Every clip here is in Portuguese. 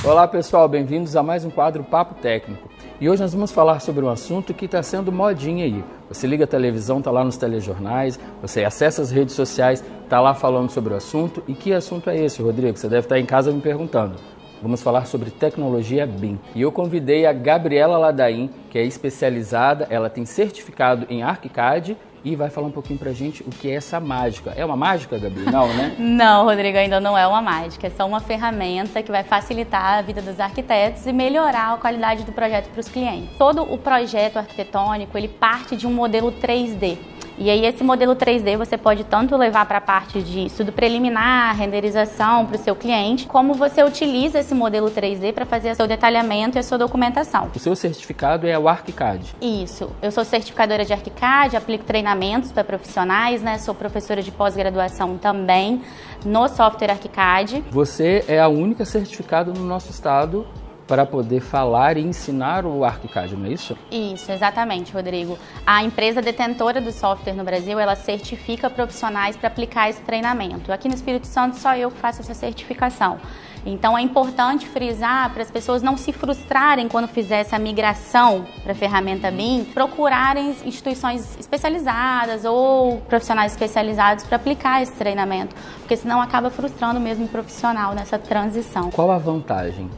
Olá pessoal, bem-vindos a mais um quadro Papo Técnico. E hoje nós vamos falar sobre um assunto que está sendo modinha aí. Você liga a televisão, está lá nos telejornais, você acessa as redes sociais, está lá falando sobre o assunto. E que assunto é esse, Rodrigo? Você deve estar em casa me perguntando. Vamos falar sobre tecnologia BIM. E eu convidei a Gabriela Ladain, que é especializada, ela tem certificado em ArchiCAD e vai falar um pouquinho pra gente o que é essa mágica. É uma mágica, Gabi? Não, né? Não, Rodrigo, ainda não é uma mágica. É só uma ferramenta que vai facilitar a vida dos arquitetos e melhorar a qualidade do projeto para os clientes. Todo o projeto arquitetônico, ele parte de um modelo 3D. E aí esse modelo 3D você pode tanto levar para a parte de estudo preliminar, renderização para o seu cliente, como você utiliza esse modelo 3D para fazer o seu detalhamento e a sua documentação. O seu certificado é o ArchiCAD? Isso. Eu sou certificadora de ArchiCAD, aplico treinamentos para profissionais, né? Sou professora de pós-graduação também no software ArchiCAD. Você é a única certificada no nosso estado para poder falar e ensinar o ArchiCAD, não é isso? Isso, exatamente, Rodrigo. A empresa detentora do software no Brasil, ela certifica profissionais para aplicar esse treinamento. Aqui no Espírito Santo, só eu que faço essa certificação. Então, é importante frisar para as pessoas não se frustrarem quando fizer essa migração para a ferramenta BIM, procurarem instituições especializadas ou profissionais especializados para aplicar esse treinamento, porque senão acaba frustrando mesmo o profissional nessa transição. Qual a vantagem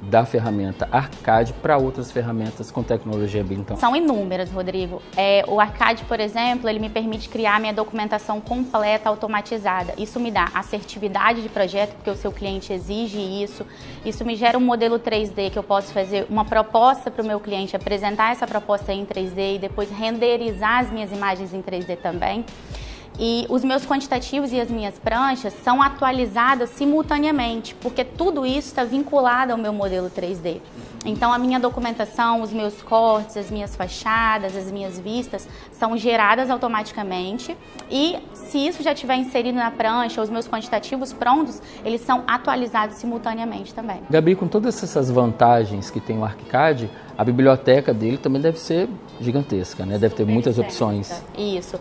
da ferramenta ArchiCAD para outras ferramentas com tecnologia BIM? Então? São inúmeras, Rodrigo. O ArchiCAD, por exemplo, ele me permite criar minha documentação completa, automatizada. Isso me dá assertividade de projeto, porque o seu cliente exige isso. Isso me gera um modelo 3D que eu posso fazer uma proposta para o meu cliente, apresentar essa proposta em 3D e depois renderizar as minhas imagens em 3D também. E os meus quantitativos e as minhas pranchas são atualizadas simultaneamente, porque tudo isso está vinculado ao meu modelo 3D. Então, a minha documentação, os meus cortes, as minhas fachadas, as minhas vistas são geradas automaticamente e se isso já estiver inserido na prancha, os meus quantitativos prontos, eles são atualizados simultaneamente também. Gabi, com todas essas vantagens que tem o ArchiCAD, a biblioteca dele também deve ser gigantesca, né? Deve ter muitas opções. Isso.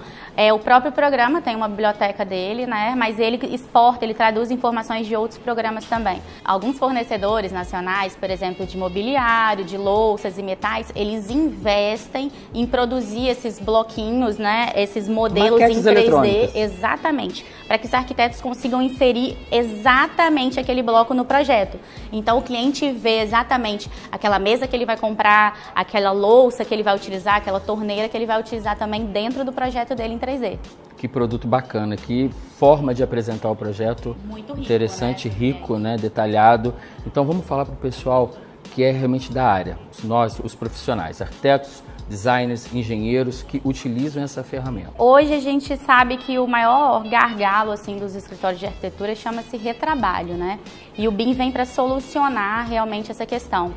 O próprio programa tem uma biblioteca dele, né? Mas ele exporta, ele traduz informações de outros programas também. Alguns fornecedores nacionais, por exemplo, de mobiliário, de louças e metais, eles investem em produzir esses bloquinhos, né? Esses modelos maquetes em 3D, eletrônicas. Exatamente, para que os arquitetos consigam inserir exatamente aquele bloco no projeto. Então o cliente vê exatamente aquela mesa que ele vai comprar, aquela louça que ele vai utilizar, aquela torneira que ele vai utilizar também dentro do projeto dele em 3D. Que produto bacana, que forma de apresentar o projeto. Muito rico, interessante, né? Rico, né? Detalhado. Então vamos falar para o pessoal que é realmente da área, nós, os profissionais, arquitetos, designers, engenheiros que utilizam essa ferramenta. Hoje a gente sabe que o maior gargalo assim, dos escritórios de arquitetura chama-se retrabalho, né? E o BIM vem para solucionar realmente essa questão.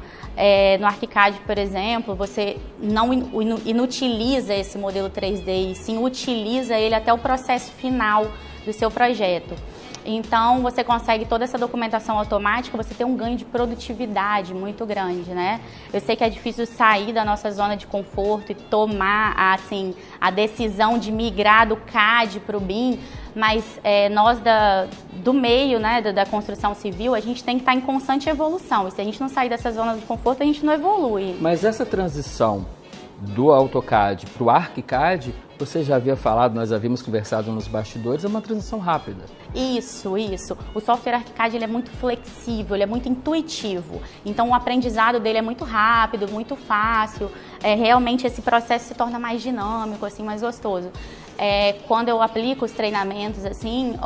No ArchiCAD, por exemplo, você não inutiliza esse modelo 3D e sim utiliza ele até o processo final do seu projeto. Então, você consegue toda essa documentação automática, você tem um ganho de produtividade muito grande, né? Eu sei que é difícil sair da nossa zona de conforto e tomar, assim, a decisão de migrar do CAD para o BIM, mas nós do meio, né, da construção civil, a gente tem que estar em constante evolução. E se a gente não sair dessa zona de conforto, a gente não evolui. Mas essa transição do AutoCAD para o ArchiCAD, você já havia falado, nós havíamos conversado nos bastidores, é uma transição rápida. Isso. O software ArchiCAD ele é muito flexível, ele é muito intuitivo. Então o aprendizado dele é muito rápido, muito fácil. Realmente esse processo se torna mais dinâmico, assim, mais gostoso. Quando eu aplico os treinamentos, assim,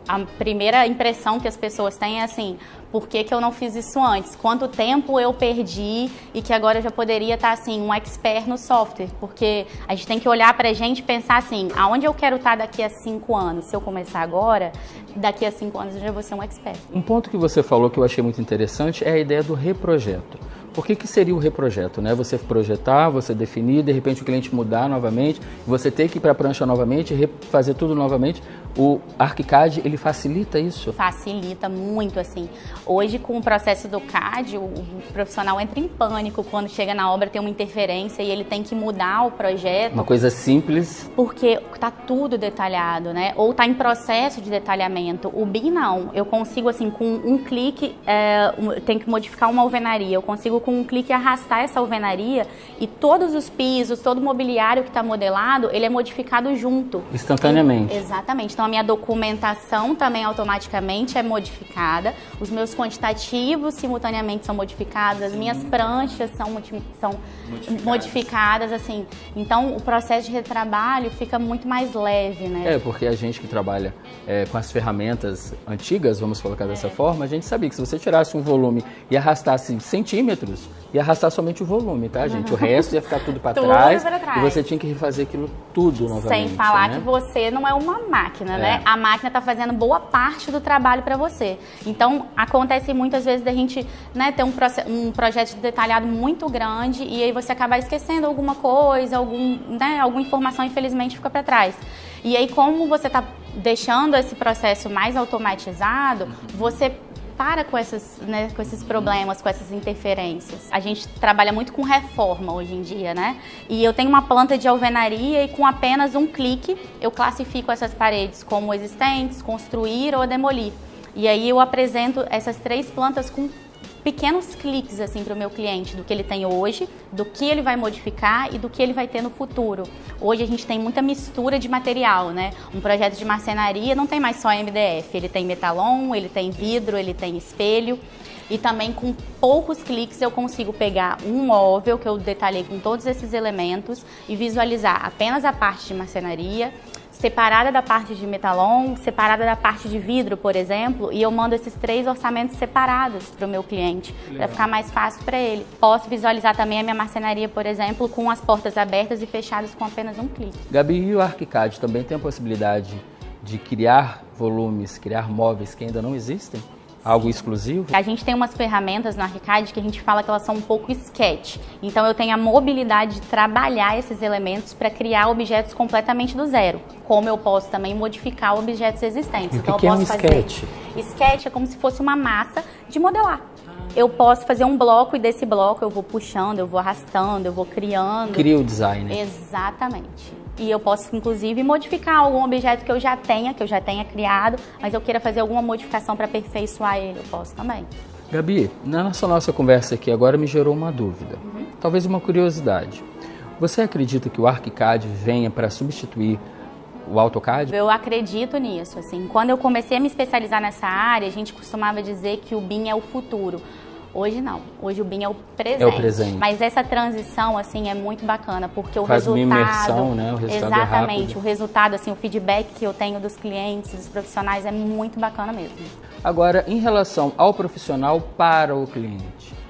a primeira impressão que as pessoas têm é assim, por que eu não fiz isso antes? Quanto tempo eu perdi e que agora eu já poderia estar, assim, um expert no software? Porque a gente tem que olhar pra gente e pensar assim, aonde eu quero estar daqui a 5 anos? Se eu começar agora, daqui a 5 anos eu já vou ser um expert. Um ponto que você falou que eu achei muito interessante é a ideia do reprojeto. Por que seria o reprojeto, né? Você projetar, você definir, de repente o cliente mudar novamente, você ter que ir para a prancha novamente, refazer tudo novamente. O ArchiCAD, ele facilita isso? Facilita muito, assim. Hoje, com o processo do CAD, o profissional entra em pânico quando chega na obra, tem uma interferência e ele tem que mudar o projeto. Uma coisa simples. Porque tá tudo detalhado, né? Ou tá em processo de detalhamento. O BIM, não. Eu consigo, assim, com um clique, tem que modificar uma alvenaria. Eu consigo, com um clique, arrastar essa alvenaria e todos os pisos, todo o mobiliário que está modelado, ele é modificado junto. Instantaneamente. Exatamente. Então, a minha documentação também automaticamente é modificada, os meus quantitativos simultaneamente são modificados, as minhas pranchas são modificadas, assim. Então, o processo de retrabalho fica muito mais leve, né? Porque a gente que trabalha com as ferramentas antigas, vamos colocar dessa forma, a gente sabia que se você tirasse um volume e arrastasse centímetros, ia arrastar somente o volume, tá, gente? O resto ia ficar tudo para trás e você tinha que refazer aquilo tudo novamente. Sem falar, né, que você não é uma máquina, né? A máquina está fazendo boa parte do trabalho para você. Então, acontece muitas vezes da gente, né, ter um projeto detalhado muito grande e aí você acabar esquecendo alguma coisa, alguma informação, infelizmente, fica para trás. E aí, como você está deixando esse processo mais automatizado, você para com esses problemas, com essas interferências. A gente trabalha muito com reforma hoje em dia, né? E eu tenho uma planta de alvenaria e com apenas um clique eu classifico essas paredes como existentes, construir ou demolir. E aí eu apresento essas 3 plantas com pequenos cliques assim para o meu cliente, do que ele tem hoje, do que ele vai modificar e do que ele vai ter no futuro. Hoje a gente tem muita mistura de material, né? Um projeto de marcenaria não tem mais só MDF, ele tem metalon, ele tem vidro, ele tem espelho. E também com poucos cliques eu consigo pegar um móvel que eu detalhei com todos esses elementos e visualizar apenas a parte de marcenaria, separada da parte de metalon, separada da parte de vidro, por exemplo, e eu mando esses 3 orçamentos separados para o meu cliente, para ficar mais fácil para ele. Posso visualizar também a minha marcenaria, por exemplo, com as portas abertas e fechadas com apenas um clique. Gabi, e o ArchiCAD também tem a possibilidade de criar volumes, criar móveis que ainda não existem? Algo exclusivo? A gente tem umas ferramentas no ArchiCAD que a gente fala que elas são um pouco sketch. Então eu tenho a mobilidade de trabalhar esses elementos para criar objetos completamente do zero. Como eu posso também modificar objetos existentes. Então eu posso fazer sketch? Sketch é como se fosse uma massa de modelar. Eu posso fazer um bloco e desse bloco eu vou puxando, eu vou arrastando, eu vou criando. Cria o design. Exatamente. E eu posso, inclusive, modificar algum objeto que eu já tenha criado, mas eu queira fazer alguma modificação para aperfeiçoar ele, eu posso também. Gabi, na nossa conversa aqui agora me gerou uma dúvida, talvez uma curiosidade. Você acredita que o ArchiCAD venha para substituir o AutoCAD? Eu acredito nisso, assim. Quando eu comecei a me especializar nessa área, a gente costumava dizer que o BIM é o futuro. Hoje não, hoje o BIM é o presente. É o presente. Mas essa transição, assim, é muito bacana, porque o faz resultado... uma imersão, né? O resultado exatamente, é rápido. O resultado, assim, o feedback que eu tenho dos clientes, dos profissionais, é muito bacana mesmo. Agora, em relação ao profissional para o cliente,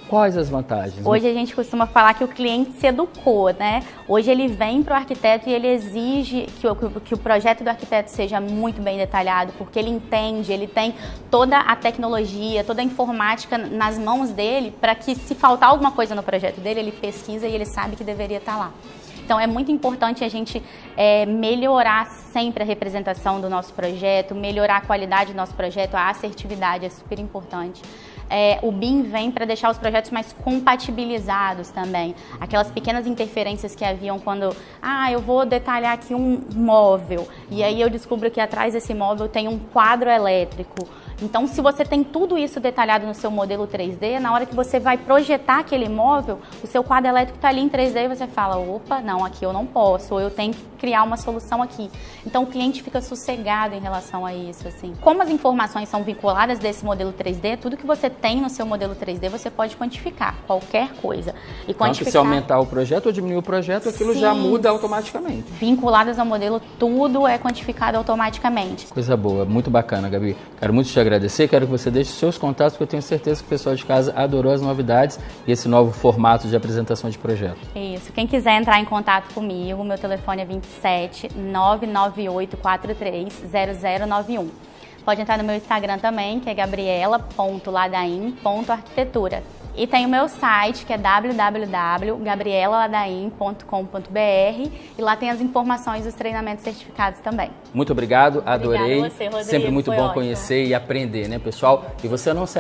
quais as vantagens? Hoje a gente costuma falar que o cliente se educou, né? Hoje ele vem para o arquiteto e ele exige que o projeto do arquiteto seja muito bem detalhado, porque ele entende, ele tem toda a tecnologia, toda a informática nas mãos dele, para que se faltar alguma coisa no projeto dele, ele pesquisa e ele sabe que deveria estar lá. Então é muito importante a gente melhorar sempre a representação do nosso projeto, melhorar a qualidade do nosso projeto, a assertividade é super importante. O BIM vem para deixar os projetos mais compatibilizados também. Aquelas pequenas interferências que haviam quando, eu vou detalhar aqui um móvel e aí eu descubro que atrás desse móvel tem um quadro elétrico. Então, se você tem tudo isso detalhado no seu modelo 3D, na hora que você vai projetar aquele móvel, o seu quadro elétrico está ali em 3D e você fala, opa, não, aqui eu não posso, ou eu tenho que criar uma solução aqui. Então, o cliente fica sossegado em relação a isso, assim. Como as informações são vinculadas desse modelo 3D, tudo que você tem no seu modelo 3D, você pode quantificar qualquer coisa. E quantificar... se aumentar o projeto ou diminuir o projeto, aquilo já muda automaticamente. Vinculadas ao modelo, tudo é quantificado automaticamente. Coisa boa, muito bacana, Gabi. Quero muito te agradecer, quero que você deixe seus contatos, porque eu tenho certeza que o pessoal de casa adorou as novidades e esse novo formato de apresentação de projeto. Isso, quem quiser entrar em contato comigo, meu telefone é 27 998 43 0091. Pode entrar no meu Instagram também, que é gabriela.ladaim.arquitetura. E tem o meu site, que é www.gabrielaaladaim.com.br, e lá tem as informações dos treinamentos certificados também. Muito obrigado, adorei. Obrigada a você, Rodrigo. Sempre muito Foi bom ótimo. conhecer e aprender, né, pessoal? E você não segue